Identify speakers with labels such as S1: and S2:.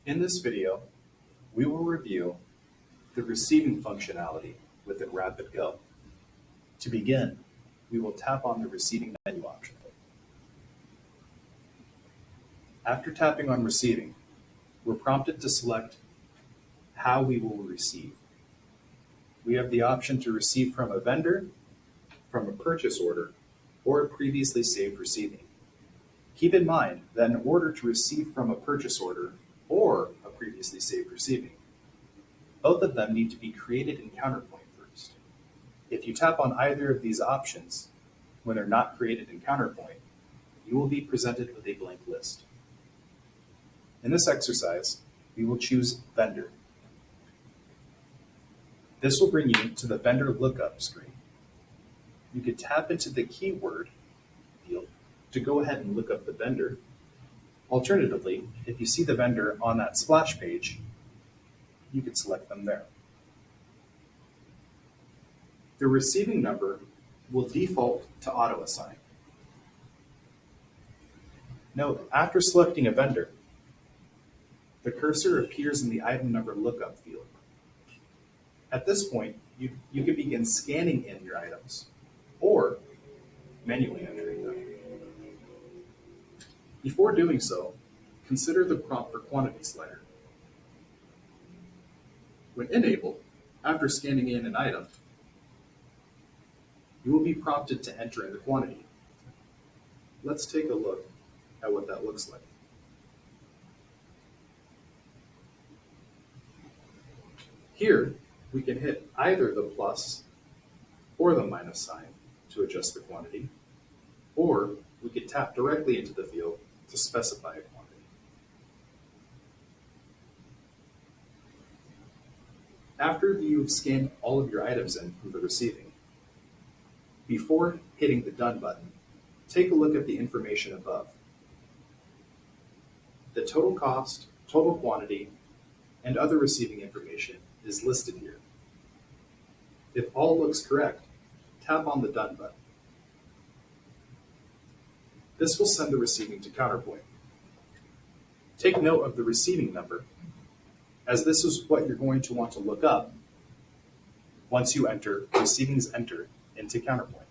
S1: In this video, we will review the receiving functionality within RapidGO. To begin, we will tap on the receiving menu option. After tapping on receiving, we're prompted to select how we will receive. We have the option to receive from a vendor, from a purchase order, or a previously saved receiving. Keep in mind that in order to receive from a purchase order or a previously saved receiving, both of them need to be created in Counterpoint first. If you tap on either of these options when they're not created in Counterpoint, you will be presented with a blank list. In this exercise, we will choose Vendor. This will bring you to the Vendor Lookup screen. You could tap into the keyword field to go ahead and look up the vendor. Alternatively, if you see the vendor on that splash page, you could select them there. The receiving number will default to auto-assign. Note, after selecting a vendor, the cursor appears in the item number lookup field. At this point, you can begin scanning in your items or manually entering them. Before doing so, consider the prompt for quantity slider. When enabled, after scanning in an item, you will be prompted to enter in the quantity. Let's take a look at what that looks like. Here, we can hit either the plus or the minus sign to adjust the quantity, or we could tap directly into the field to specify a quantity. After you've scanned all of your items in from the receiving, before hitting the Done button, take a look at the information above. The total cost, total quantity, and other receiving information is listed here. If all looks correct, tap on the Done button. This will send the receiving to Counterpoint. Take note of the receiving number, as this is what you're going to want to look up once you enter receivings entered into Counterpoint.